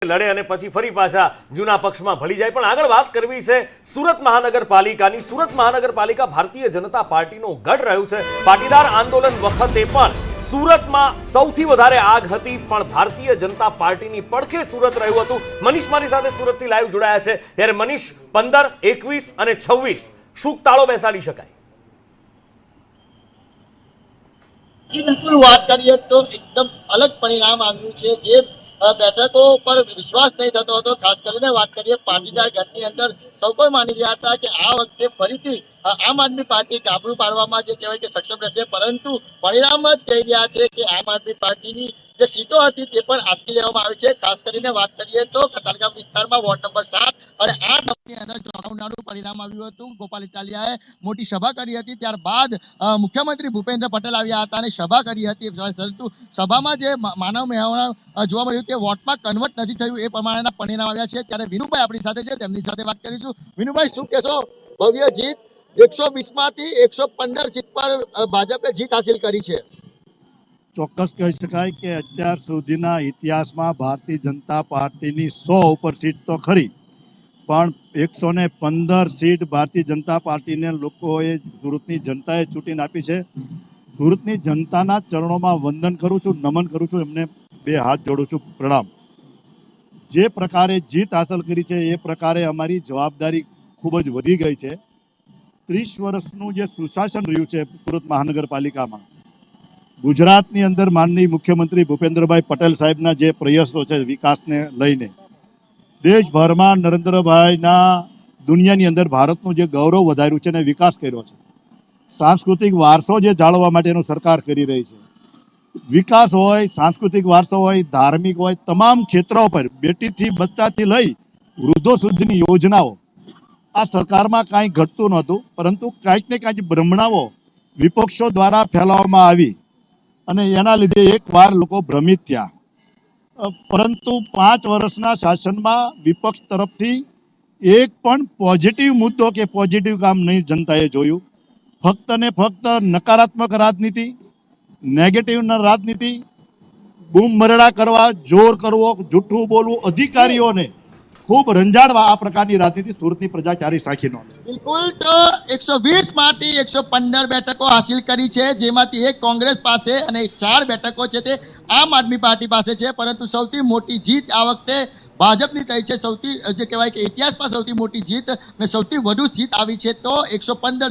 લડે અને પછી ફરી પાછા જૂના પક્ષમાં ભળી જાય। પણ આગળ વાત કરવી છે સુરત મહાનગરપાલિકાની। સુરત મહાનગરપાલિકા ભારતીય જનતા પાર્ટીનો ગઢ રહ્યું છે। પાટીદાર આંદોલન વખતે પણ સુરતમાં સૌથી વધારે આગ હતી, પણ ભારતીય જનતા પાર્ટીની પડખે સુરત રહ્યું હતું। મનીષ મારી સાથે સુરતથી લાઈવ જોડાયા છે। ત્યારે મનીષ, 15, 21 અને 26 શું તાળો બેસાડી શકાય? जी बिल्कुल बात करिए तो एकदम अलग परिणाम આવ્યું છે। જે બેઠકો પર વિશ્વાસ નહીં થતો હતો, ખાસ કરીને વાત કરીએ પાટીદાર ગઢની અંદર સૌ કોઈ માની રહ્યા હતા કે આ વખતે ફરીથી આમ આદમી પાર્ટી કાબુ પાડવામાં જે કહેવાય કે સક્ષમ રહેશે, પરંતુ પરિણામ જ કહી રહ્યા છે કે આમ આદમી પાર્ટીની જે સીટો હતી તે પણ આંચકી લેવામાં આવી છે। ખાસ કરીને વાત કરીએ તો કતારગામ વિસ્તારમાં વોર્ડ નંબર 7 અને 8 ની અંદર ચોંકાવનારું પરિણામ આવ્યું હતું। ગોપાલ ઇટાલિયાએ મોટી સભા કરી હતી, ત્યારબાદ મુખ્યમંત્રી ભૂપેન્દ્ર પટેલ આવ્યા હતા અને સભા કરી હતી, પરંતુ સભામાં જે માનવ મેળાવડા જોવા મળ્યું તે વોટમાં કન્વર્ટ નથી થયું, એ પ્રમાણેના પરિણામ આવ્યા છે। ત્યારે વિનુભાઈ આપણી સાથે છે, તેમની સાથે વાત કરીશું। વિનુભાઈ, શું કહેશો? ભવ્ય જીત, 120 માંથી 115 સીટ પર ભાજપે જીત હાસિલ કરી છે। ચોક્કસ કહી શકાય કે અત્યાર સુધીના ઇતિહાસમાં ભારતીય જનતા પાર્ટીની 100 ઉપર સીટ તો ખરી, પણ 115 સીટ ભારતીય જનતા પાર્ટીને લોકોએ, સુરતની જનતાએ ચૂંટીને આપી છે। સુરતની જનતાના ચરણોમાં વંદન કરું છું, નમન કરું છું, એમને 2 હાથ જોડું છું, પ્રણામ। જે પ્રકારે જીત હાંસલ કરી છે એ પ્રકારે અમારી જવાબદારી ખૂબ જ વધી ગઈ છે। 30 વર્ષનું જે સુશાસન રહ્યું છે સુરત મહાનગરપાલિકામાં, ગુજરાતની અંદર માનનીય મુખ્યમંત્રી ભૂપેન્દ્રભાઈ પટેલ સાહેબના જે પ્રયાસો છે વિકાસને લઈને, દેશભરમાં નરેન્દ્રભાઈના દુનિયાની અંદર ભારતનું જે ગૌરવ વધાર્યું છે અને વિકાસ કર્યો છે। સાંસ્કૃતિક વારસો જે જાળવવા માટેનું સરકાર કરી રહી છે, વિકાસ હોય, સાંસ્કૃતિક વારસો હોય, ધાર્મિક હોય, તમામ ક્ષેત્રો પર બેટીથી બચ્ચાથી લઈ વૃદ્ધો સુધીની યોજનાઓ આ સરકારમાં કાંઈ ઘટતું નહોતું, પરંતુ કાંઈક ને કાંઈક ભ્રમણાઓ વિપક્ષો દ્વારા ફેલાવવામાં આવી અને એના લીધે એકવાર લોકો ભ્રમિત થયા। પરંતુ 5 વર્ષના શાસનમાં વિપક્ષ તરફથી એક પણ પોઝિટિવ મુદ્દો કે પોઝિટિવ કામ નહીં જનતાએ જોયું। ફક્ત ને ફક્ત નકારાત્મક રાજનીતિ, નેગેટિવ રાજનીતિ, બૂમ મરડા કરવા, જોર કરવો, જૂઠું બોલવું, અધિકારીઓને ખૂબ રંજાડવા, આ પ્રકારની રાજનીતિ સુરતની પ્રજા ક્યારેય સાખી ન લે। બિલકુલ, તો 120 માંથી 115 બેઠકો હાસિલ કરી છે, જેમાંથી એક કોંગ્રેસ પાસે અને 4 બેઠકો છે તે આમ આદમી પાર્ટી પાસે છે। પરંતુ સૌથી મોટી જીત આ વખતે ભાજપની થઈ છે। સૌથી જે કહેવાય કે ઇતિહાસમાં સૌથી મોટી જીત અને સૌથી વધુ સીટ આવી છે તો 115